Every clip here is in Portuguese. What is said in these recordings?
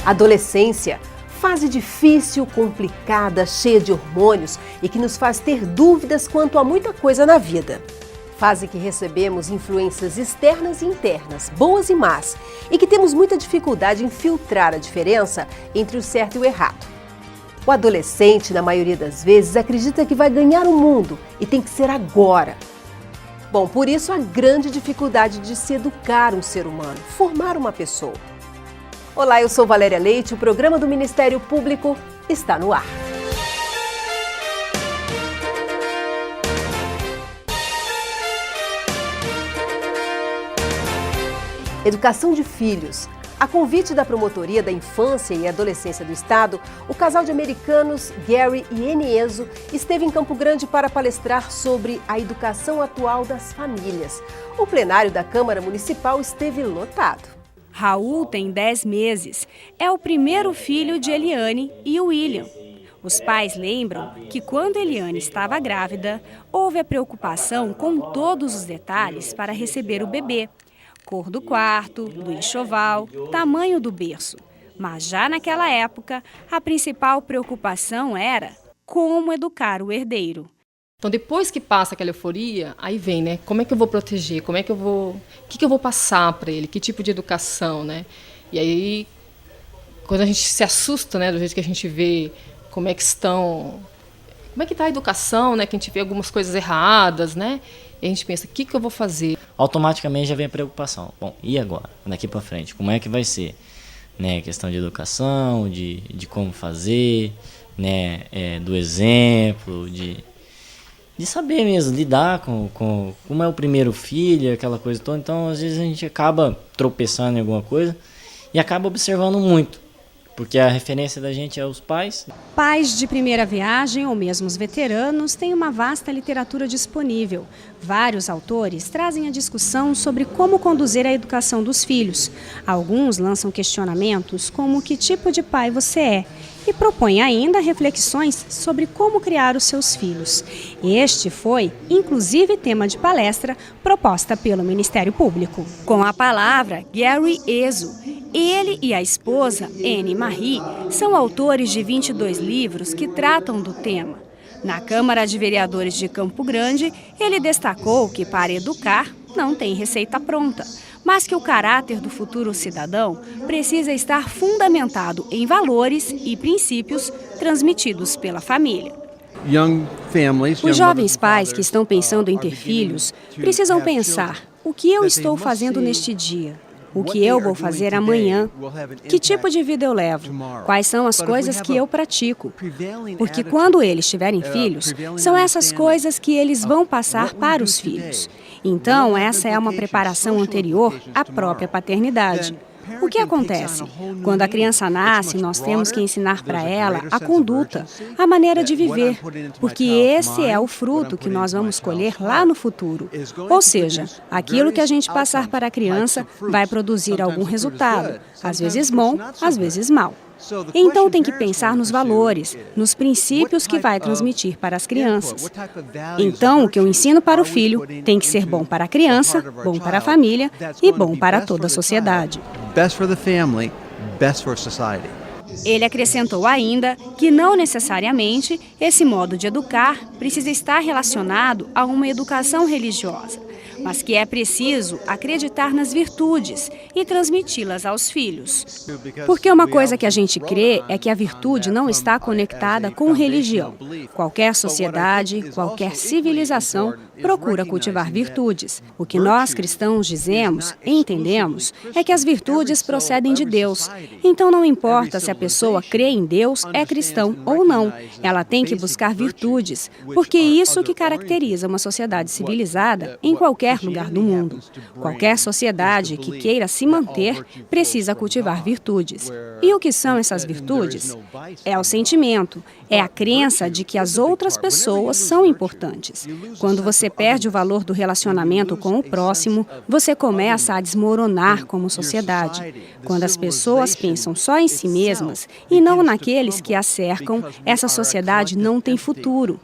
Adolescência, fase difícil, complicada, cheia de hormônios e que nos faz ter dúvidas quanto a muita coisa na vida. Fase que recebemos influências externas e internas, boas e más, e que temos muita dificuldade em filtrar a diferença entre o certo e o errado. O adolescente, na maioria das vezes, acredita que vai ganhar o mundo e tem que ser agora. Bom, por isso a grande dificuldade de se educar um ser humano, formar uma pessoa. Olá, eu sou Valéria Leite, o programa do Ministério Público está no ar. Educação de filhos. A convite da Promotoria da Infância e Adolescência do Estado, o casal de americanos Gary e Eniezo esteve em Campo Grande para palestrar sobre a educação atual das famílias. O plenário da Câmara Municipal esteve lotado. Raul tem 10 meses. É o primeiro filho de Eliane e William. Os pais lembram que quando Eliane estava grávida, houve a preocupação com todos os detalhes para receber o bebê. Cor do quarto, do enxoval, tamanho do berço. Mas já naquela época, a principal preocupação era como educar o herdeiro. Então, depois que passa aquela euforia, aí vem, né? Como é que eu vou proteger? Como é que eu vou... O que eu vou passar para ele? Que tipo de educação, né? E aí, quando a gente se assusta, né? Do jeito que a gente vê como é que estão... Como é que está a educação, né? Que a gente vê algumas coisas erradas, né? E a gente pensa, o que eu vou fazer? Automaticamente já vem a preocupação. Bom, e agora? Daqui para frente, como é que vai ser? Né? Questão de educação, de como fazer, né? Do exemplo, de saber mesmo, lidar com como é o primeiro filho, aquela coisa toda. Então, às vezes a gente acaba tropeçando em alguma coisa e acaba observando muito, porque a referência da gente é os pais. Pais de primeira viagem ou mesmo os veteranos têm uma vasta literatura disponível. Vários autores trazem a discussão sobre como conduzir a educação dos filhos. Alguns lançam questionamentos como que tipo de pai você é e propõem ainda reflexões sobre como criar os seus filhos. Este foi, inclusive, tema de palestra proposta pelo Ministério Público. Com a palavra, Gary Ezo. Ele e a esposa, Anne Marie, são autores de 22 livros que tratam do tema. Na Câmara de Vereadores de Campo Grande, ele destacou que para educar não tem receita pronta, mas que o caráter do futuro cidadão precisa estar fundamentado em valores e princípios transmitidos pela família. Os jovens pais que estão pensando em ter filhos precisam pensar: o que eu estou fazendo neste dia? O que eu vou fazer amanhã? Que tipo de vida eu levo? Quais são as coisas que eu pratico? Porque quando eles tiverem filhos, são essas coisas que eles vão passar para os filhos. Então, essa é uma preparação anterior à própria paternidade. O que acontece? Quando a criança nasce, nós temos que ensinar para ela a conduta, a maneira de viver, porque esse é o fruto que nós vamos colher lá no futuro. Ou seja, aquilo que a gente passar para a criança vai produzir algum resultado, às vezes bom, às vezes mau. Então tem que pensar nos valores, nos princípios que vai transmitir para as crianças. Então o que eu ensino para o filho tem que ser bom para a criança, bom para a família e bom para toda a sociedade. Ele acrescentou ainda que não necessariamente esse modo de educar precisa estar relacionado a uma educação religiosa, mas que é preciso acreditar nas virtudes e transmiti-las aos filhos. Porque uma coisa que a gente crê é que a virtude não está conectada com religião. Qualquer sociedade, qualquer civilização procura cultivar virtudes. O que nós cristãos dizemos e entendemos é que as virtudes procedem de Deus. Então não importa se a pessoa crê em Deus, é cristão ou não. Ela tem que buscar virtudes, porque é isso que caracteriza uma sociedade civilizada em qualquer lugar do mundo. Qualquer sociedade que queira se manter precisa cultivar virtudes. E o que são essas virtudes? É o sentimento, é a crença de que as outras pessoas são importantes. Quando você perde o valor do relacionamento com o próximo, você começa a desmoronar como sociedade. Quando as pessoas pensam só em si mesmas e não naqueles que a cercam, essa sociedade não tem futuro.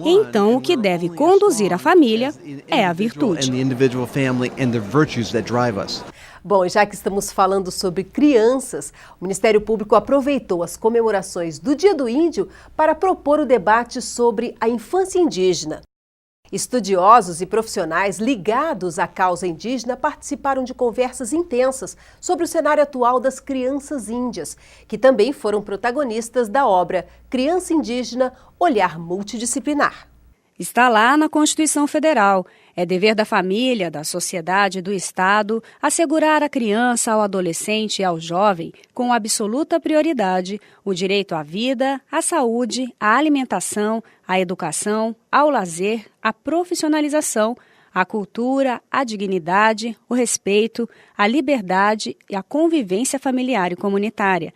Então, o que deve conduzir a família é a virtude. Bom, já que estamos falando sobre crianças, o Ministério Público aproveitou as comemorações do Dia do Índio para propor o debate sobre a infância indígena. Estudiosos e profissionais ligados à causa indígena participaram de conversas intensas sobre o cenário atual das crianças índias, que também foram protagonistas da obra Criança Indígena, Olhar Multidisciplinar. Está lá na Constituição Federal. É dever da família, da sociedade e do Estado assegurar à criança, ao adolescente e ao jovem, com absoluta prioridade, o direito à vida, à saúde, à alimentação, à educação, ao lazer, à profissionalização, à cultura, à dignidade, o respeito, à liberdade e à convivência familiar e comunitária.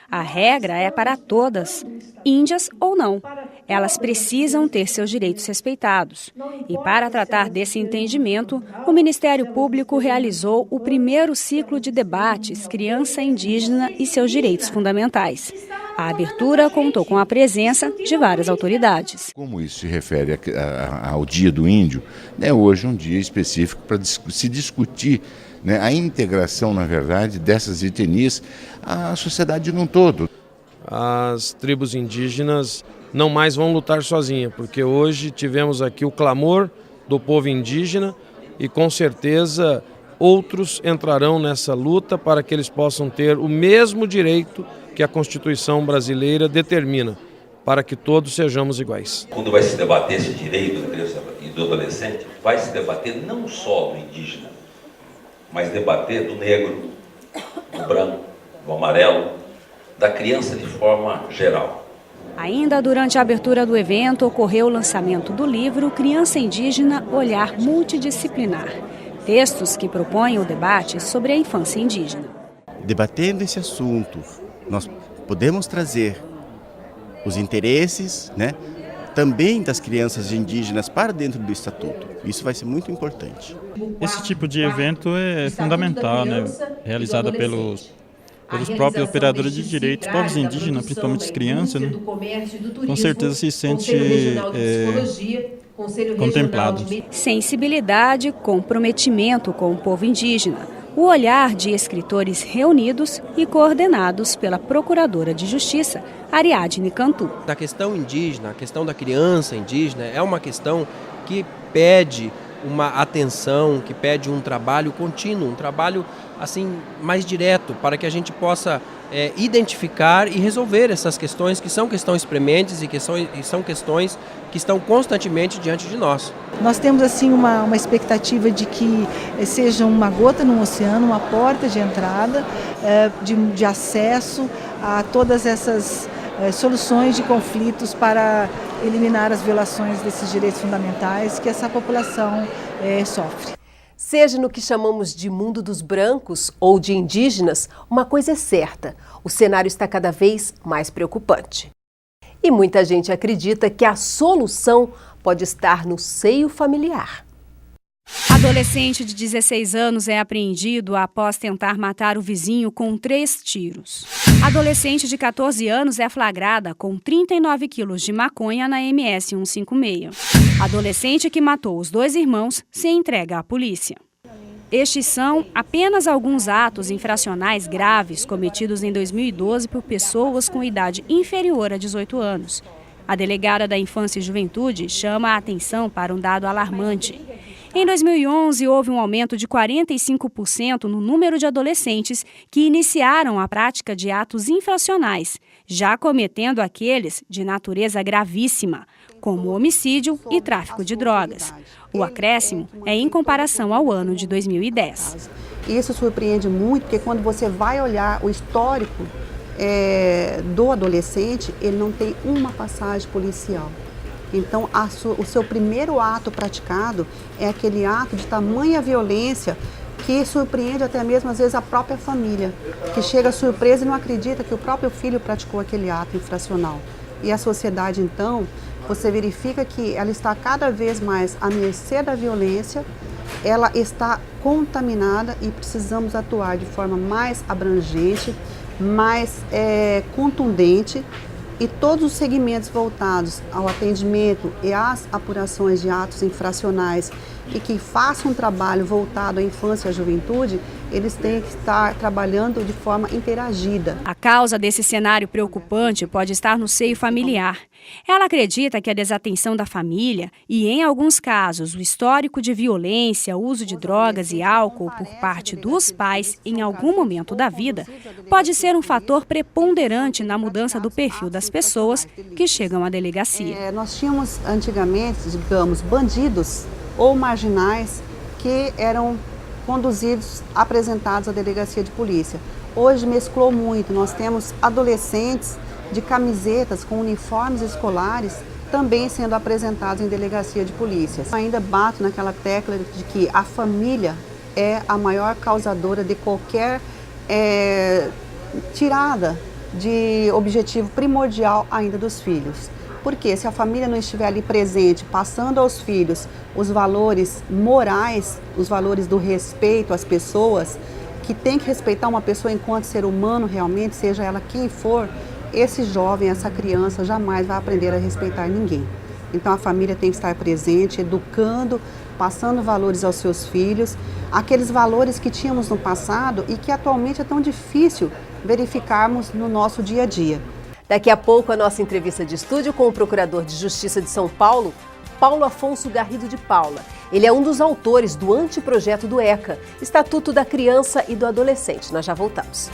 A regra é para todas, índias ou não. Elas precisam ter seus direitos respeitados. E para tratar desse entendimento, o Ministério Público realizou o primeiro ciclo de debates Criança Indígena e seus direitos fundamentais. A abertura contou com a presença de várias autoridades. Como isso se refere ao Dia do Índio, hoje é um dia específico para se discutir a integração, na verdade, dessas etnias à sociedade num todo. As tribos indígenas não mais vão lutar sozinhas, porque hoje tivemos aqui o clamor do povo indígena e com certeza outros entrarão nessa luta para que eles possam ter o mesmo direito que a Constituição brasileira determina, para que todos sejamos iguais. Quando vai se debater esse direito da criança e do adolescente, vai se debater não só do indígena, mas debater do negro, do branco, do amarelo, da criança de forma geral. Ainda durante a abertura do evento, ocorreu o lançamento do livro Criança Indígena, Olhar Multidisciplinar. Textos que propõem o debate sobre a infância indígena. Debatendo esse assunto, nós podemos trazer os interesses, também das crianças indígenas para dentro do Estatuto. Isso vai ser muito importante. Esse tipo de evento é fundamental, realizado pelos próprios operadores de direitos, povos indígenas, principalmente as crianças, com certeza se sente contemplado. Sensibilidade, comprometimento com o povo indígena. O olhar de escritores reunidos e coordenados pela Procuradora de Justiça, Ariadne Cantu. A questão indígena, a questão da criança indígena é uma questão que pede uma atenção, que pede um trabalho contínuo, um trabalho mais direto, para que a gente possa identificar e resolver essas questões que são questões prementes e que são questões que estão constantemente diante de nós. Nós temos uma expectativa de que seja uma gota no oceano, uma porta de entrada, de acesso a todas essas soluções de conflitos para eliminar as violações desses direitos fundamentais que essa população sofre. Seja no que chamamos de mundo dos brancos ou de indígenas, uma coisa é certa: o cenário está cada vez mais preocupante. E muita gente acredita que a solução pode estar no seio familiar. Adolescente de 16 anos é apreendido após tentar matar o vizinho com 3 tiros. Adolescente de 14 anos é flagrada com 39 quilos de maconha na MS 156. Adolescente que matou os 2 irmãos se entrega à polícia. Estes são apenas alguns atos infracionais graves cometidos em 2012 por pessoas com idade inferior a 18 anos. A delegada da Infância e Juventude chama a atenção para um dado alarmante. Em 2011, houve um aumento de 45% no número de adolescentes que iniciaram a prática de atos infracionais, já cometendo aqueles de natureza gravíssima, como homicídio e tráfico de drogas. O acréscimo é em comparação ao ano de 2010. Isso surpreende muito, porque quando você vai olhar o histórico do adolescente, ele não tem uma passagem policial. Então, o seu primeiro ato praticado é aquele ato de tamanha violência que surpreende até mesmo, às vezes, a própria família, que chega surpresa e não acredita que o próprio filho praticou aquele ato infracional. E a sociedade, então, você verifica que ela está cada vez mais à mercê da violência, ela está contaminada e precisamos atuar de forma mais abrangente, mais contundente, e todos os segmentos voltados ao atendimento e às apurações de atos infracionais e que façam um trabalho voltado à infância e à juventude, eles têm que estar trabalhando de forma interagida. A causa desse cenário preocupante pode estar no seio familiar. Ela acredita que a desatenção da família e, em alguns casos, o histórico de violência, uso de drogas e álcool por parte dos pais em algum momento da vida pode ser um fator preponderante na mudança do perfil das pessoas que chegam à delegacia. Nós tínhamos antigamente, digamos, bandidos ou marginais que eram conduzidos, apresentados à delegacia de polícia. Hoje mesclou muito, nós temos adolescentes de camisetas com uniformes escolares também sendo apresentados em delegacia de polícia. Ainda bato naquela tecla de que a família é a maior causadora de qualquer tirada de objetivo primordial ainda dos filhos. Porque se a família não estiver ali presente, passando aos filhos os valores morais, os valores do respeito às pessoas, que tem que respeitar uma pessoa enquanto ser humano realmente, seja ela quem for, esse jovem, essa criança jamais vai aprender a respeitar ninguém. Então a família tem que estar presente, educando, passando valores aos seus filhos, aqueles valores que tínhamos no passado e que atualmente é tão difícil verificarmos no nosso dia a dia. Daqui a pouco a nossa entrevista de estúdio com o Procurador de Justiça de São Paulo, Paulo Afonso Garrido de Paula. Ele é um dos autores do anteprojeto do ECA, Estatuto da Criança e do Adolescente. Nós já voltamos.